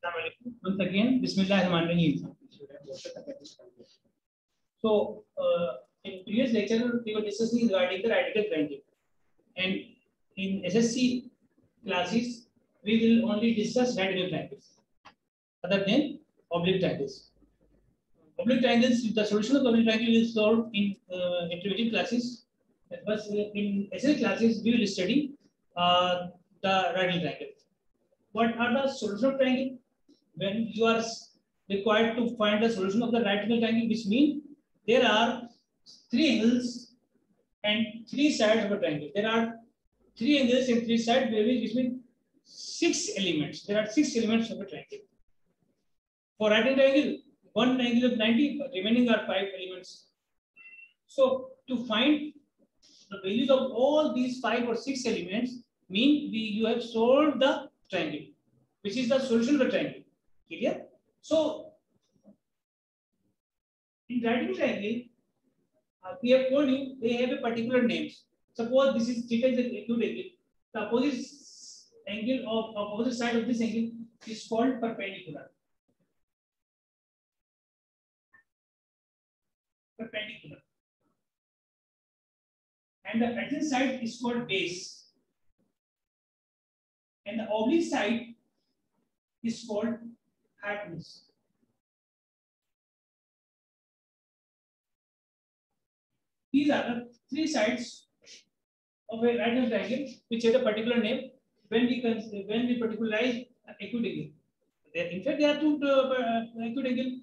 Once again, Bismillahirrahmanirrahim. So, in previous lecture, we were discussing regarding the radical triangle, and in SSC classes, we will only discuss radical triangles, other than oblique triangles. Oblique triangles, the solution of the oblique triangle is solved in intermediate classes, but in SSC classes, we will study the radical triangle. What are the solution of triangle? When you are required to find the solution of the radical triangle, which means there are three angles and three sides of a triangle. There are three angles and three sides, which means 6 elements. There are 6 elements of a triangle. For right triangle, one angle of 90, remaining are 5 elements. So to find the values of all these 5 or 6 elements, you have solved the triangle, which is the solution of the triangle. Clear? So in radical triangle, we have told you they have a particular names. Suppose this is theta is an acute angle. The opposite angle of opposite side of this angle is called perpendicular. Perpendicular. And the adjacent side is called base. And the oblique side is called hypotenuse. These are the three sides of a right angle triangle which have a particular name when we particularize acute angle. In fact, there are two acute angle.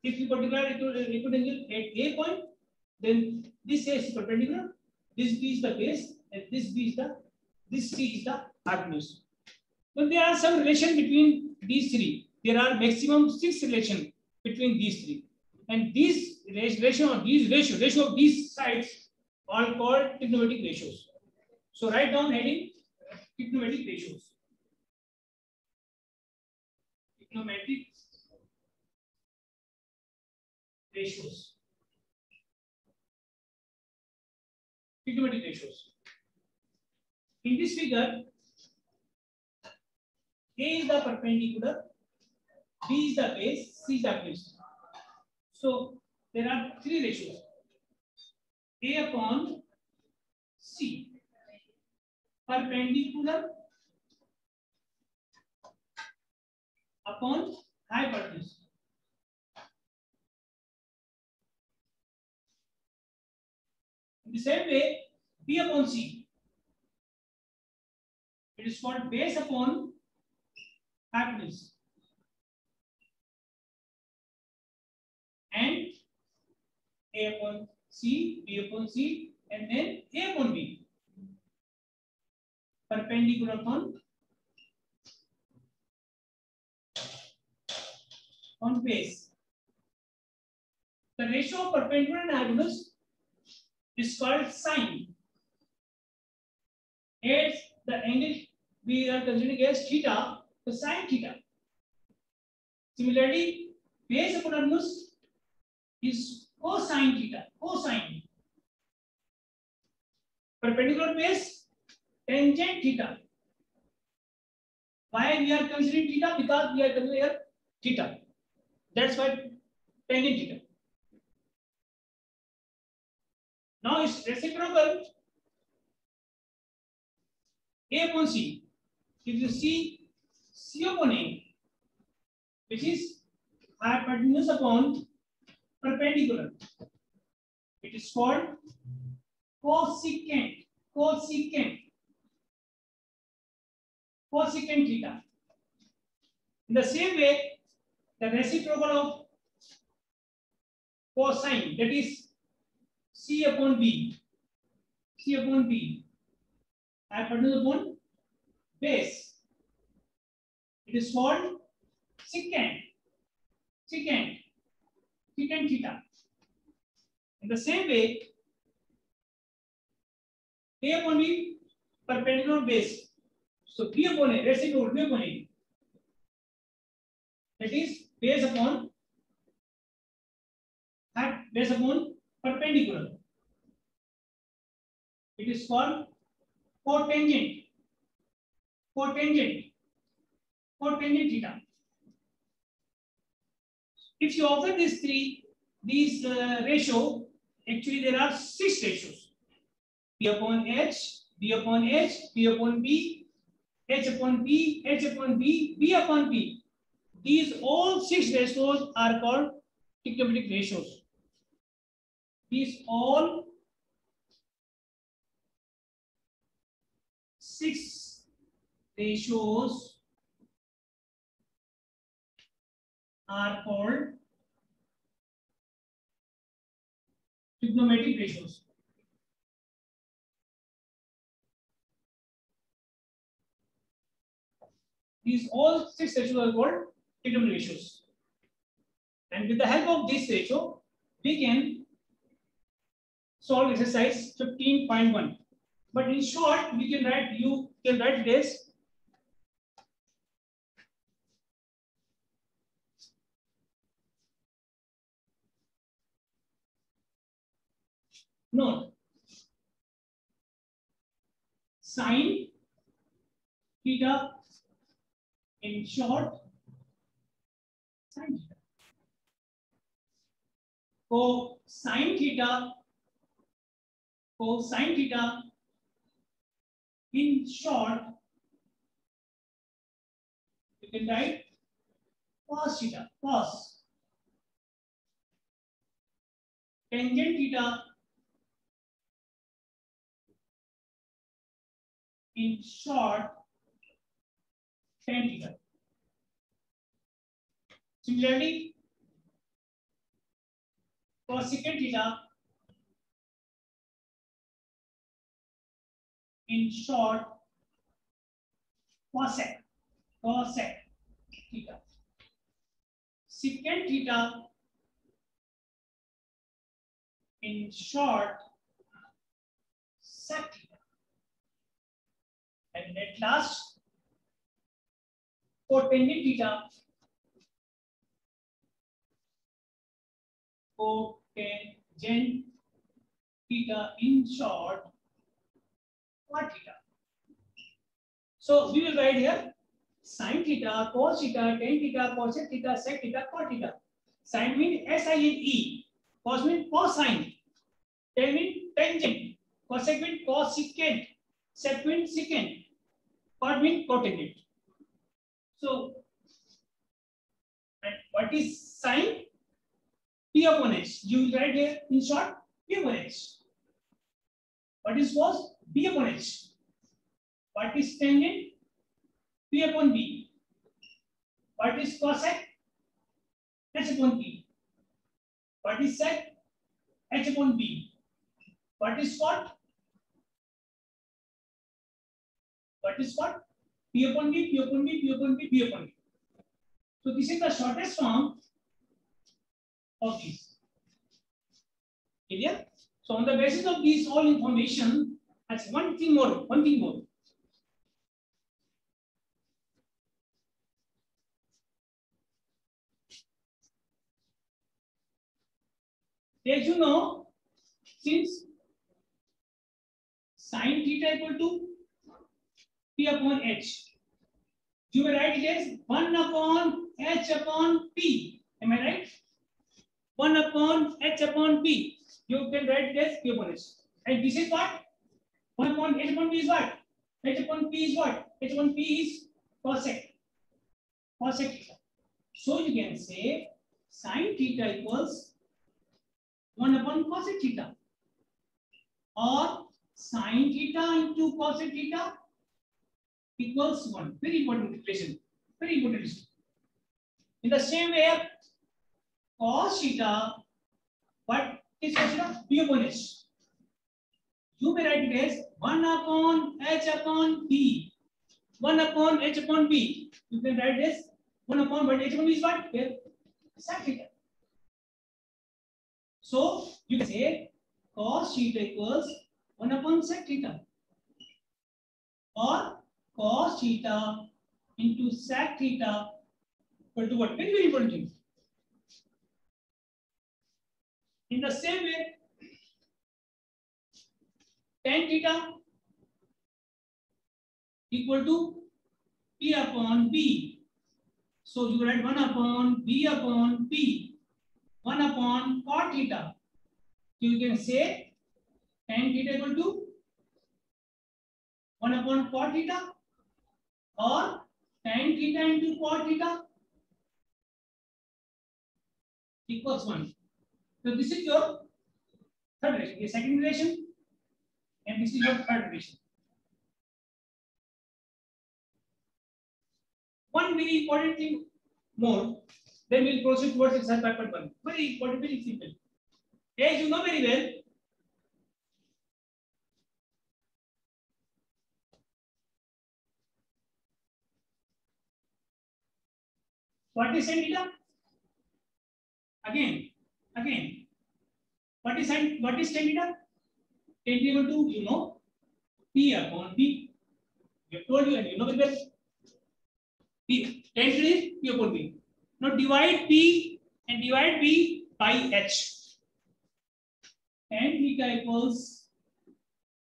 If you particularize acute angle at A point, then this A is perpendicular, this B is the base, and this C is the hypotenuse. So there are some relation between these three. There are maximum 6 relation between these three, and these ratio of these sides are called trigonometric ratios. So write down heading trigonometric ratios. Trigonometric ratios. Trigonometric ratios. In this figure, A is the perpendicular, B is the base, C is the hypotenuse. So there are 3 ratios: A upon C, perpendicular upon hypotenuse. In the same way, B upon C, it is called base upon hypotenuse. And A upon C, B upon C, and then A upon B. Perpendicular upon base. The ratio of perpendicular and hypotenuse is called sine. As the angle we are considering as theta, so sine theta. Similarly, base upon hypotenuse is cosine theta, cosine. Perpendicular base, tangent theta. Why we are considering theta? Because we are considering here theta. That's why tangent theta. Now it's reciprocal A upon C. If you see C upon A, which is hypotenuse upon perpendicular, it is called cosecant theta. In the same way, the reciprocal of cosine, that is C upon B, hypotenuse upon base, it is called secant theta. In the same way, A upon B, perpendicular base, so B upon A, reciprocal B upon A, that is base upon perpendicular, it is called cotangent theta. if you offer these ratio, actually there are 6 ratios: P upon H, B upon H, P upon B, H upon P, H upon B, B upon P. These all 6 ratios are called trigonometric ratios. These all 6 ratios are called trigonometric ratios. These all 6 ratios are called trigonometric ratios. And with the help of this ratio, we can solve exercise 15.1. But in short, you can write this. Note, sine theta, in short, sine theta. Cosine theta, in short, you can write cos theta, cos. Tangent theta, in short, tan theta. Similarly, cosecant theta, in short, cosec theta. Secant theta, in short, sec theta. And at last, cotangent theta, in short, cot theta. So we will write here sine theta, cos theta, tan theta, cosec theta, sec theta, cot theta. Sine means S-I-N-E, cos means cosine, tan means tangent, cosec means cosecant, sec means secant, cot means cotangent. So, and what is sine? P upon H. You will write here in short P upon H. What is cos? B upon H. What is tangent? P upon B. What is cosec? H upon P. What is sec? H upon B. What is cot? What is cot? P upon B, P upon B, P upon B, P upon B. So this is the shortest form of these. Clear? So on the basis of these all information, that's one thing more. As you know, since sine theta equal to P upon H, you may write it as 1 upon H upon P. Am I right? 1 upon H upon P. You can write it as P upon H. And this is what? 1 upon H upon P is what? H upon P is what? H upon P is cosec theta. So you can say sine theta equals 1 upon cosec theta, or sine theta into cosec theta equals 1. Very important relation. Very important relation. In the same way, cos theta, what is cos theta? P upon H. You may write it as 1 upon H upon P. 1 upon H upon P. You can write this 1 upon, but H upon P is what? Here, sec theta. So you can say cos theta equals 1 upon sec theta, or cos theta into sec theta equal to what? Very, very important thing. In the same way, tan theta equal to P upon B. So you write 1 upon B upon P. 1 upon cot theta. You can say tan theta equal to 1 upon cot theta or tan theta into cot theta equals 1. So this is your third relation, the second relation, and this is your third relation. One very important thing more, then we'll proceed towards exercise 5.1. Very important, very simple. As you know very well, what is tan theta? Again. What is tan theta? Tan theta equal to, you know, P upon P. We have told you and you know very well. P, tan theta is P upon P. Now divide P and divide B by H. Tan theta equals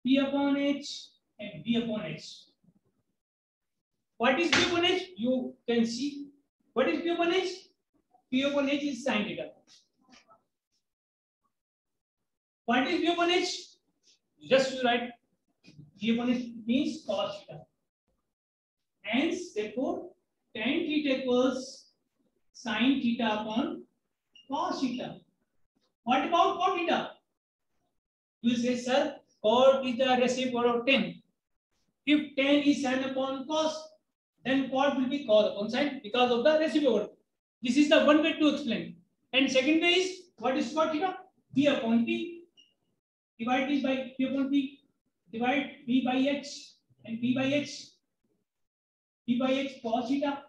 P upon H and B upon H. What is P upon H? You can see. What is P upon H? P upon H is sin theta. What is P upon H? Just you write P upon H means cos theta. Hence, therefore, tan theta equals sin theta upon cos theta. What about cot theta? You say, sir, cot is the reciprocal of tan. If tan is sin upon cos, then cot will be cos upon sin because of the reciprocal. This is the one way to explain. And second way is, what is cot theta? P upon P. Divide this by P upon P. Divide B by H and P by H. P by H cos theta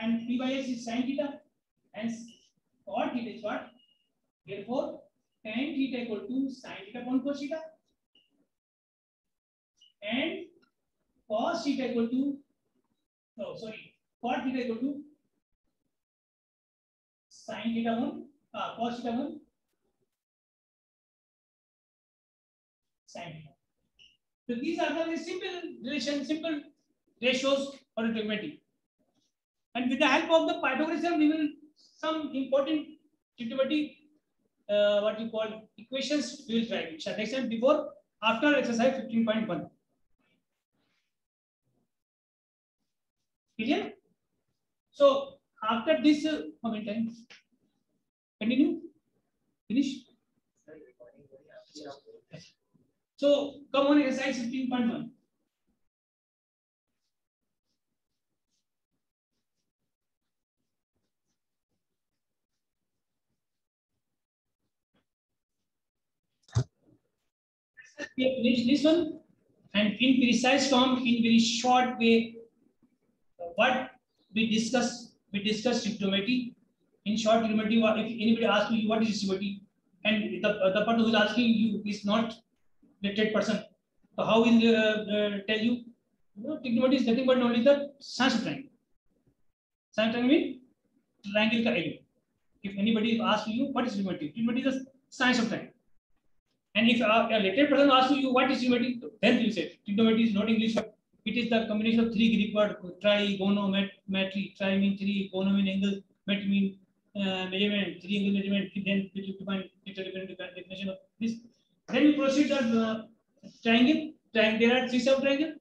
and P by H is sin theta. Hence, cot theta is what? Therefore, tan theta equal to sin theta upon cos theta. And cos theta equal to, cot theta equal to sin theta upon cos theta upon sin theta. So these are the simple ratios for trigonometry. And with the help of the Pythagorean theorem, we will some important trigonometry what you call equations we will try. Next time before after exercise 15.1. Clear? So after this, how many times? Continue. Finish. So come on exercise 15.1. We have finished this one, and in precise form, in very short way, what we discuss trigonometry. In short, trigonometry. If anybody asks you what is trigonometry, and the person who is asking you is not literate person, so how will tell you? Trigonometry is nothing but only the science of triangle. Science of triangle means triangle ka area. If anybody asks you what is trigonometry, trigonometry is the science of triangle. And if a literate person asks you what is trigonometry, then you say trigonometry is not English word. It is the combination of three Greek words: trigonometry. Tri means three, gono means angle, met means measurement, three angle measurement. Then we define different definition of this. Then we proceed the triangle. There are three sub triangle.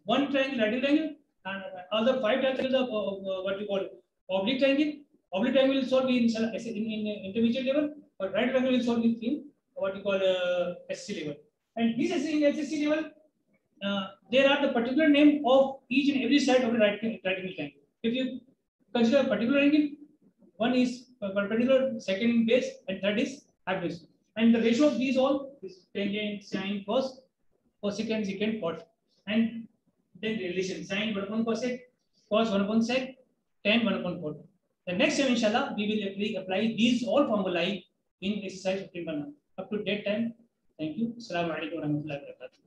One triangle, radial triangle, and other five triangles of what you call oblique triangle. Oblique triangle will solve in intermediate level, but right triangle will solve in what you call SC level. And this in SC level, there are the particular name of each and every side of the right angle triangle. If you consider a particular angle, one is perpendicular, second base, and third is hypotenuse. And the ratio of these all is tangent, sine, cos, cosecant, secant, cot. And then the relation sine 1 upon cosec, cos 1 upon sec, tan 1 upon cot. The next time, inshallah, we will apply these all formulae in exercise 15. Up to that time, thank you. Assalamu alaikum warahmatullahi wabarakatuh.